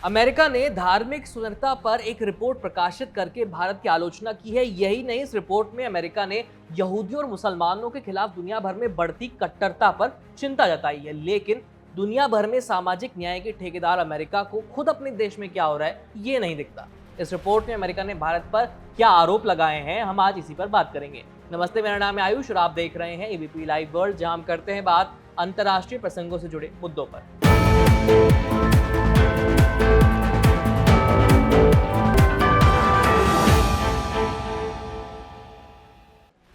America ने धार्मिक स्वतंत्रता पर एक रिपोर्ट प्रकाशित करके भारत की आलोचना की है। यही नहीं, इस रिपोर्ट में अमेरिका ने यहूदियों और मुसलमानों के खिलाफ दुनिया भर में बढ़ती कट्टरता पर चिंता जताई है। लेकिन दुनिया भर में सामाजिक न्याय के ठेकेदार अमेरिका को खुद अपने देश में क्या हो रहा है ये नहीं दिखता। इस रिपोर्ट में अमेरिका ने भारत पर क्या आरोप लगाए हैं, हम आज इसी पर बात करेंगे। नमस्ते, मेरा नाम है आयुष और आप देख रहे हैं एबीपी लाइव वर्ल्ड, जहां हम करते हैं बात अंतर्राष्ट्रीय प्रसंगों से जुड़े मुद्दों पर।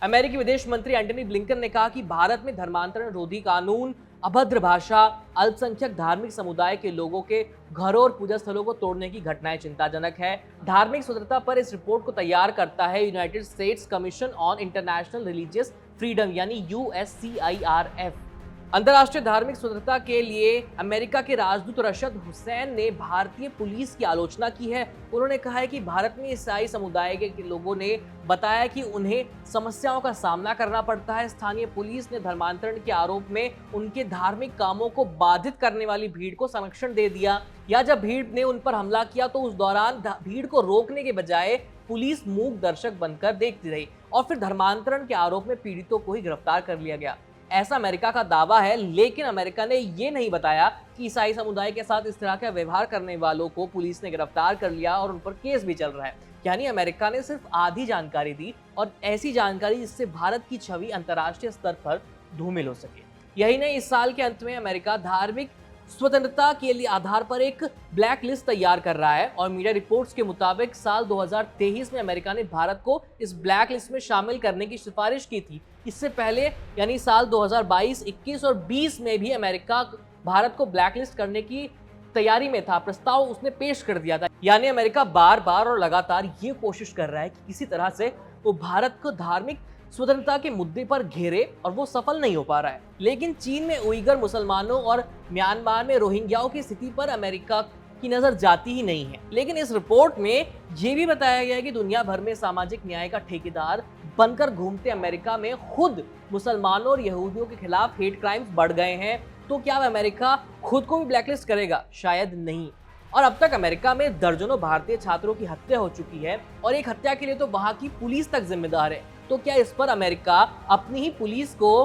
अमेरिकी विदेश मंत्री एंटनी ब्लिंकन ने कहा कि भारत में धर्मांतरण रोधी कानून, अभद्र भाषा, अल्पसंख्यक धार्मिक समुदाय के लोगों के घरों और पूजा स्थलों को तोड़ने की घटनाएं चिंताजनक है। धार्मिक स्वतंत्रता पर इस रिपोर्ट को तैयार करता है United states commission on international religious freedom यानी USCIRF। अंतर्राष्ट्रीय धार्मिक स्वतंत्रता के लिए अमेरिका के राजदूत रशद हुसैन ने भारतीय पुलिस की आलोचना की है। उन्होंने कहा है कि भारत में ईसाई समुदाय के लोगों ने बताया कि उन्हें समस्याओं का सामना करना पड़ता है। स्थानीय पुलिस ने धर्मांतरण के आरोप में उनके धार्मिक कामों को बाधित करने वाली भीड़ को संरक्षण दे दिया, या जब भीड़ ने उन पर हमला किया तो उस दौरान भीड़ को रोकने के बजाय पुलिस मूक दर्शक बनकर देखती रही और फिर धर्मांतरण के आरोप में पीड़ितों को ही गिरफ्तार कर लिया गया। ऐसा अमेरिका का दावा है, लेकिन अमेरिका ने यह नहीं बताया कि ईसाई समुदाय के साथ इस तरह का व्यवहार करने वालों को पुलिस ने गिरफ्तार कर लिया और उन पर केस भी चल रहा है। यानी अमेरिका ने सिर्फ आधी जानकारी दी, और ऐसी जानकारी जिससे भारत की छवि अंतर्राष्ट्रीय स्तर पर धूमिल हो सके। यही नहीं, इस साल के अंत में अमेरिका धार्मिक स्वतंत्रता के लिए आधार पर एक ब्लैक लिस्ट तैयार कर रहा है, और मीडिया रिपोर्ट्स के मुताबिक साल 2023 में अमेरिका ने भारत को इस ब्लैक लिस्ट में शामिल करने की सिफारिश की थी। इससे पहले यानी साल 2022, 21 और 20 में भी अमेरिका भारत को ब्लैक लिस्ट करने की तैयारी में था, प्रस्ताव उसने पेश कर दिया था। यानी अमेरिका बार बार और लगातार ये कोशिश कर रहा है कि किसी तरह से वो भारत को धार्मिक स्वतंत्रता के मुद्दे पर घेरे, और वो सफल नहीं हो पा रहा है। लेकिन चीन में उइगर मुसलमानों और म्यांमार में रोहिंग्याओं की स्थिति पर अमेरिका की नजर जाती ही नहीं है। लेकिन इस रिपोर्ट में यह भी बताया गया है कि दुनिया भर में सामाजिक न्याय का ठेकेदार बनकर घूमते अमेरिका में खुद मुसलमानों और यहूदियों के खिलाफ हेट क्राइम्स बढ़ गए हैं। तो क्या अमेरिका खुद को भी ब्लैकलिस्ट करेगा? शायद नहीं। और अब तक अमेरिका में दर्जनों भारतीय छात्रों की हत्या हो चुकी है, और एक हत्या के लिए तो वहां की पुलिस तक जिम्मेदार है। तो क्या इस पर अमेरिका अपनी ही पुलिस को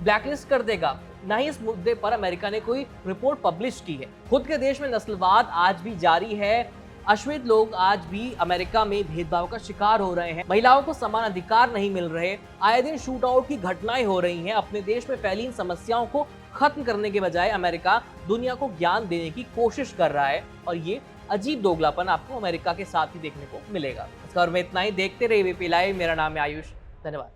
ब्लैकलिस्ट कर देगा? नहीं, इस मुद्दे पर अमेरिका ने कोई रिपोर्ट पब्लिश की है। खुद के देश में नस्लवाद आज भी जारी है। अश्वेत लोग आज भी अमेरिका में भेदभाव का शिकार हो रहे हैं। महिलाओं को समान अधिकार नहीं मिल रहे। आए दिन शूट आउट की घटनाएं हो रही हैं। अपने देश में फैली इन समस्याओं को खत्म करने के बजाय अमेरिका दुनिया को ज्ञान देने की कोशिश कर रहा है, और ये अजीब दोगलापन आपको अमेरिका के साथ ही देखने को मिलेगा। इस खबर में इतना ही। देखते रहिए एबीपी लाइव। मेरा नाम है आयुष। धन्यवाद।